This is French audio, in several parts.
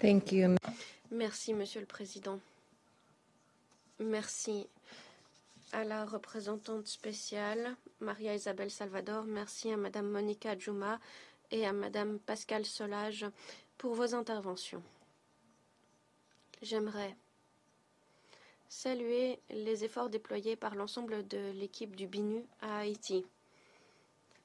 Thank you. Merci, Monsieur le Président. Merci à la représentante spéciale, Maria Isabel Salvador. Merci à Madame Monica Djouma et à Madame Pascale Solage pour vos interventions. J'aimerais saluer les efforts déployés par l'ensemble de l'équipe du BINU à Haïti.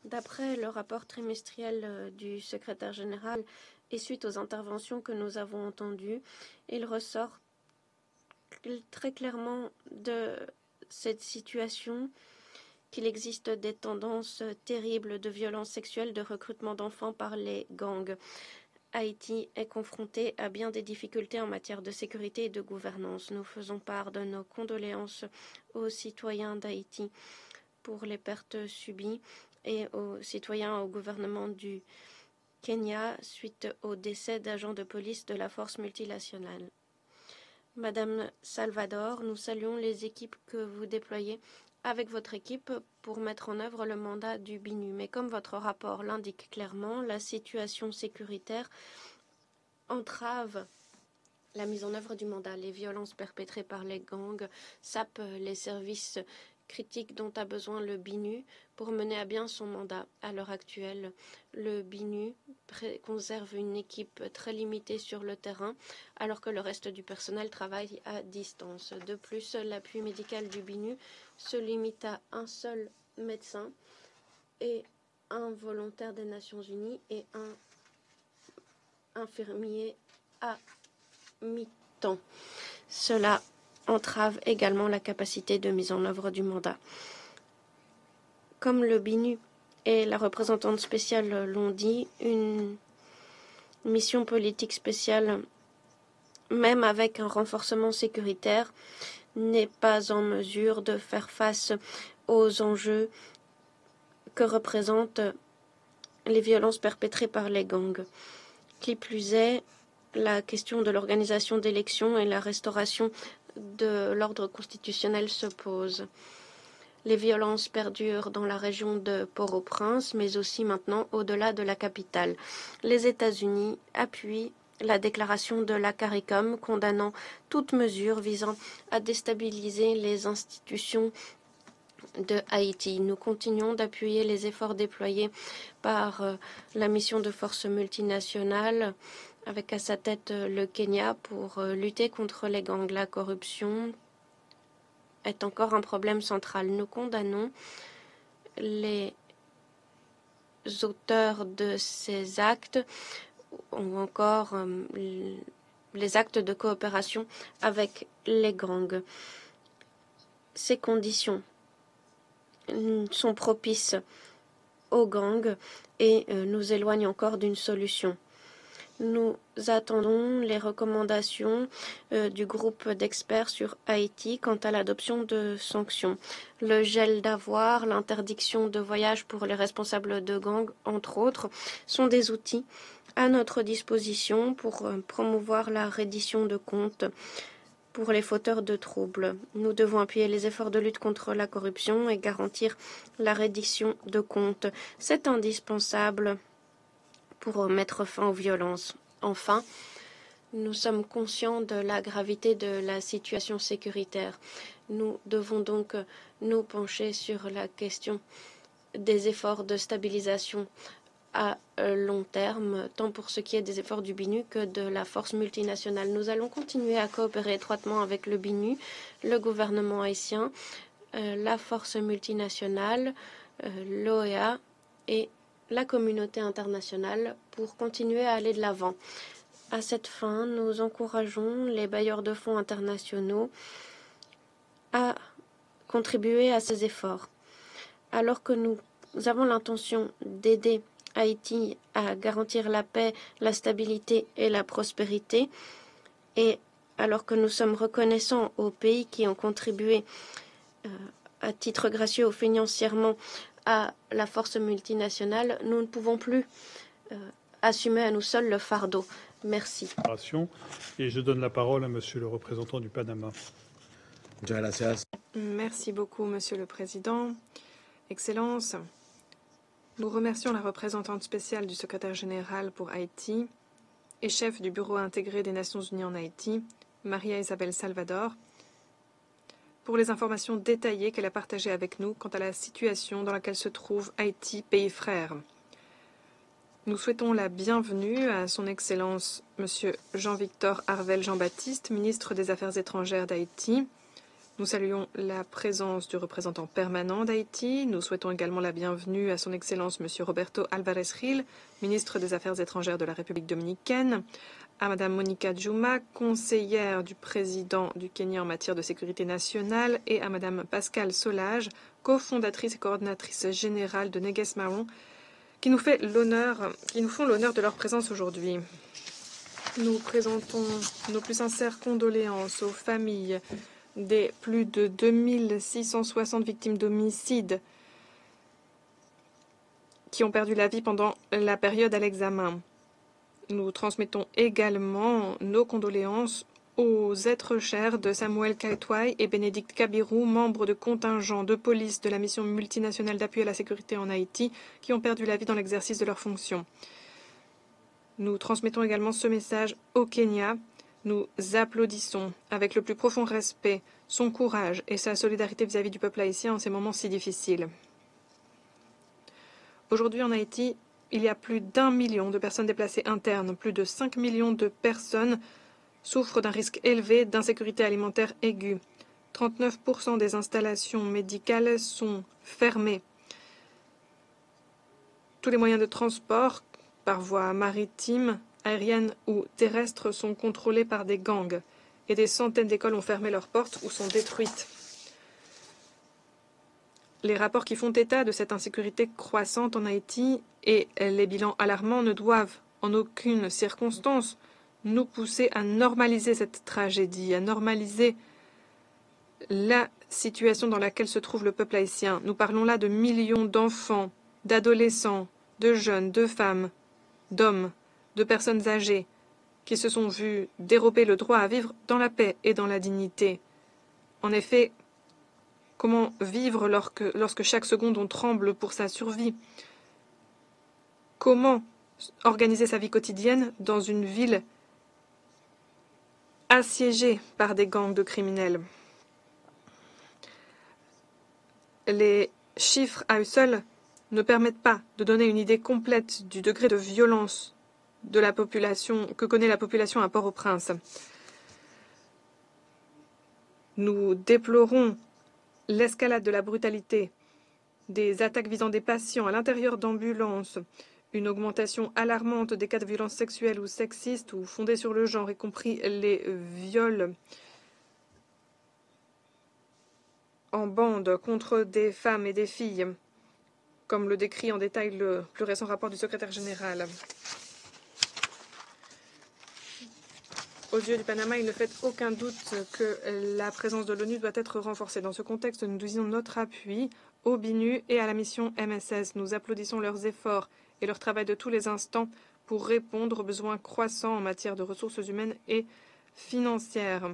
D'après le rapport trimestriel du secrétaire général et suite aux interventions que nous avons entendues, il ressort très clairement de cette situation qu'il existe des tendances terribles de violence sexuelle, de recrutement d'enfants par les gangs. Haïti est confronté à bien des difficultés en matière de sécurité et de gouvernance. Nous faisons part de nos condoléances aux citoyens d'Haïti pour les pertes subies et aux citoyens au gouvernement du Kenya suite au décès d'agents de police de la force multinationale. Madame Salvador, nous saluons les équipes que vous déployez avec votre équipe pour mettre en œuvre le mandat du BINU. Mais comme votre rapport l'indique clairement, la situation sécuritaire entrave la mise en œuvre du mandat. Les violences perpétrées par les gangs sapent les services critiques dont a besoin le BINU pour mener à bien son mandat. À l'heure actuelle, le BINU conserve une équipe très limitée sur le terrain, alors que le reste du personnel travaille à distance. De plus, l'appui médical du BINU se limite à un seul médecin et un volontaire des Nations Unies et un infirmier à mi-temps. Cela entrave également la capacité de mise en œuvre du mandat. Comme le BINU et la représentante spéciale l'ont dit, une mission politique spéciale, même avec un renforcement sécuritaire, n'est pas en mesure de faire face aux enjeux que représentent les violences perpétrées par les gangs. Qui plus est, la question de l'organisation d'élections et la restauration de l'ordre constitutionnel se pose. Les violences perdurent dans la région de Port-au-Prince, mais aussi maintenant au-delà de la capitale. Les États-Unis appuient la déclaration de la CARICOM condamnant toute mesure visant à déstabiliser les institutions de Haïti. Nous continuons d'appuyer les efforts déployés par la mission de force multinationale avec à sa tête le Kenya pour lutter contre les gangs. La corruption est encore un problème central. Nous condamnons les auteurs de ces actes ou encore les actes de coopération avec les gangs. Ces conditions sont propices aux gangs et nous éloignent encore d'une solution. Nous attendons les recommandations du groupe d'experts sur Haïti quant à l'adoption de sanctions. Le gel d'avoirs, l'interdiction de voyage pour les responsables de gangs, entre autres, sont des outils à notre disposition pour promouvoir la reddition de comptes pour les fauteurs de troubles. Nous devons appuyer les efforts de lutte contre la corruption et garantir la reddition de comptes. C'est indispensable pour mettre fin aux violences. Enfin, nous sommes conscients de la gravité de la situation sécuritaire. Nous devons donc nous pencher sur la question des efforts de stabilisation à long terme, tant pour ce qui est des efforts du BINU que de la force multinationale. Nous allons continuer à coopérer étroitement avec le BINU, le gouvernement haïtien, la force multinationale, l'OEA et la communauté internationale pour continuer à aller de l'avant. À cette fin, nous encourageons les bailleurs de fonds internationaux à contribuer à ces efforts. Alors que nous avons l'intention d'aider Haïti à garantir la paix, la stabilité et la prospérité, et alors que nous sommes reconnaissants aux pays qui ont contribué à titre gracieux ou financièrement à la force multinationale, nous ne pouvons plus assumer à nous seuls le fardeau. Merci. Et je donne la parole à Monsieur le représentant du Panama. Merci beaucoup, Monsieur le Président. Excellences, nous remercions la représentante spéciale du secrétaire général pour Haïti et chef du Bureau intégré des Nations Unies en Haïti, Maria Isabel Salvador, pour les informations détaillées qu'elle a partagées avec nous quant à la situation dans laquelle se trouve Haïti, pays frère. Nous souhaitons la bienvenue à son Excellence M. Jean-Victor Harvel Jean-Baptiste, ministre des Affaires étrangères d'Haïti. Nous saluons la présence du représentant permanent d'Haïti. Nous souhaitons également la bienvenue à son Excellence M. Roberto Alvarez Gil, ministre des Affaires étrangères de la République dominicaine, à Mme Monica Djouma, conseillère du président du Kenya en matière de sécurité nationale, et à Mme Pascale Solage, cofondatrice et coordonnatrice générale de Neges Marron, qui nous font l'honneur de leur présence aujourd'hui. Nous présentons nos plus sincères condoléances aux familles des plus de 2660 victimes d'homicides qui ont perdu la vie pendant la période à l'examen. Nous transmettons également nos condoléances aux êtres chers de Samuel Kaitwai et Bénédicte Kabirou, membres de contingents de police de la mission multinationale d'appui à la sécurité en Haïti, qui ont perdu la vie dans l'exercice de leurs fonctions. Nous transmettons également ce message au Kenya. Nous applaudissons avec le plus profond respect son courage et sa solidarité vis-à-vis du peuple haïtien en ces moments si difficiles. Aujourd'hui en Haïti, il y a plus d'1 million de personnes déplacées internes. Plus de 5 millions de personnes souffrent d'un risque élevé d'insécurité alimentaire aiguë. 39% des installations médicales sont fermées. Tous les moyens de transport, par voie maritime, aérienne ou terrestre, sont contrôlés par des gangs. Et des centaines d'écoles ont fermé leurs portes ou sont détruites. Les rapports qui font état de cette insécurité croissante en Haïti et les bilans alarmants ne doivent en aucune circonstance nous pousser à normaliser cette tragédie, à normaliser la situation dans laquelle se trouve le peuple haïtien. Nous parlons là de millions d'enfants, d'adolescents, de jeunes, de femmes, d'hommes, de personnes âgées qui se sont vus dérober le droit à vivre dans la paix et dans la dignité. En effet, comment vivre lorsque chaque seconde on tremble pour sa survie? Comment organiser sa vie quotidienne dans une ville assiégée par des gangs de criminels? Les chiffres à eux seuls ne permettent pas de donner une idée complète du degré de violence de la population que connaît la population à Port-au-Prince. Nous déplorons l'escalade de la brutalité, des attaques visant des patients à l'intérieur d'ambulances, une augmentation alarmante des cas de violences sexuelles ou sexistes ou fondées sur le genre, y compris les viols en bande contre des femmes et des filles, comme le décrit en détail le plus récent rapport du secrétaire général. Aux yeux du Panama, il ne fait aucun doute que la présence de l'ONU doit être renforcée. Dans ce contexte, nous disons notre appui au BINU et à la mission MSS. Nous applaudissons leurs efforts et leur travail de tous les instants pour répondre aux besoins croissants en matière de ressources humaines et financières.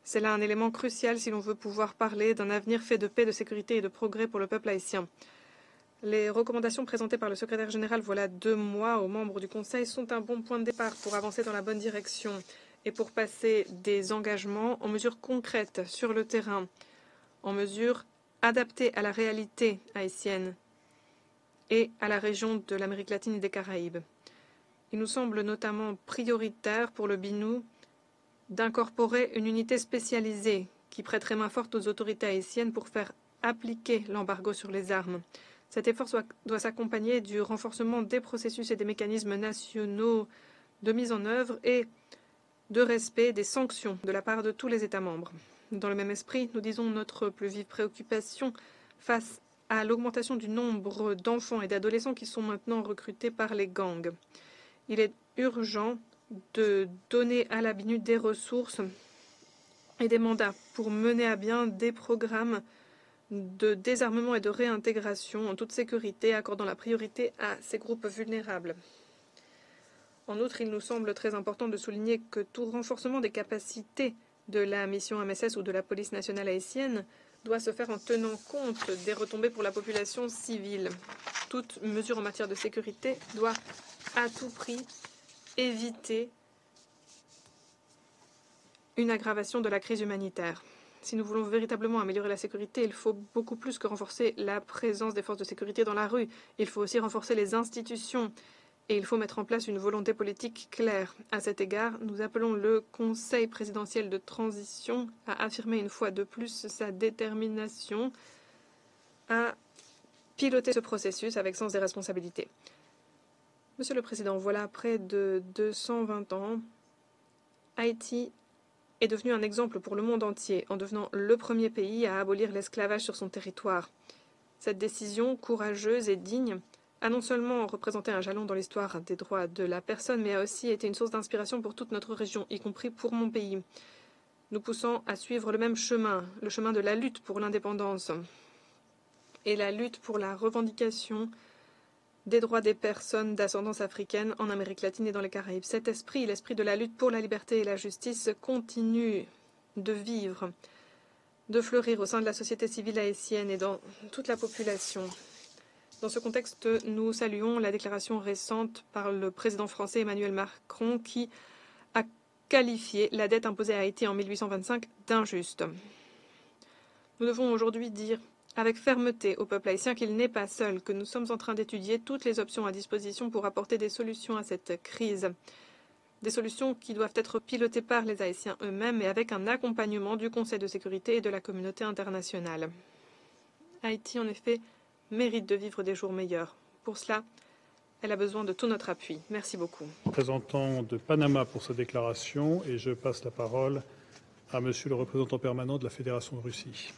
C'est là un élément crucial si l'on veut pouvoir parler d'un avenir fait de paix, de sécurité et de progrès pour le peuple haïtien. Les recommandations présentées par le secrétaire général voilà 2 mois aux membres du Conseil sont un bon point de départ pour avancer dans la bonne direction et pour passer des engagements en mesures concrètes sur le terrain, en mesures adaptées à la réalité haïtienne et à la région de l'Amérique latine et des Caraïbes. Il nous semble notamment prioritaire pour le BINU d'incorporer une unité spécialisée qui prêterait main forte aux autorités haïtiennes pour faire appliquer l'embargo sur les armes. Cet effort doit s'accompagner du renforcement des processus et des mécanismes nationaux de mise en œuvre et de respect des sanctions de la part de tous les États membres. Dans le même esprit, nous disons notre plus vive préoccupation face à l'augmentation du nombre d'enfants et d'adolescents qui sont maintenant recrutés par les gangs. Il est urgent de donner à la BINU des ressources et des mandats pour mener à bien des programmes de désarmement et de réintégration en toute sécurité, accordant la priorité à ces groupes vulnérables. En outre, il nous semble très important de souligner que tout renforcement des capacités de la mission MSS ou de la police nationale haïtienne doit se faire en tenant compte des retombées pour la population civile. Toute mesure en matière de sécurité doit à tout prix éviter une aggravation de la crise humanitaire. Si nous voulons véritablement améliorer la sécurité, il faut beaucoup plus que renforcer la présence des forces de sécurité dans la rue. Il faut aussi renforcer les institutions et il faut mettre en place une volonté politique claire. À cet égard, nous appelons le Conseil présidentiel de transition à affirmer une fois de plus sa détermination à piloter ce processus avec sens des responsabilités. Monsieur le Président, voilà près de 220 ans, Haïti est devenu un exemple pour le monde entier en devenant le premier pays à abolir l'esclavage sur son territoire. Cette décision courageuse et digne a non seulement représenté un jalon dans l'histoire des droits de la personne, mais a aussi été une source d'inspiration pour toute notre région, y compris pour mon pays, nous poussant à suivre le même chemin, le chemin de la lutte pour l'indépendance et la lutte pour la revendication des droits des personnes d'ascendance africaine en Amérique latine et dans les Caraïbes. Cet esprit, l'esprit de la lutte pour la liberté et la justice, continue de vivre, de fleurir au sein de la société civile haïtienne et dans toute la population. Dans ce contexte, nous saluons la déclaration récente par le président français Emmanuel Macron qui a qualifié la dette imposée à Haïti en 1825 d'injuste. Nous devons aujourd'hui dire avec fermeté au peuple haïtien qu'il n'est pas seul, que nous sommes en train d'étudier toutes les options à disposition pour apporter des solutions à cette crise. Des solutions qui doivent être pilotées par les Haïtiens eux-mêmes et avec un accompagnement du Conseil de sécurité et de la communauté internationale. Haïti, en effet, mérite de vivre des jours meilleurs. Pour cela, elle a besoin de tout notre appui. Merci beaucoup. Représentant de Panama pour sa déclaration, et je passe la parole à Monsieur le représentant permanent de la Fédération de Russie.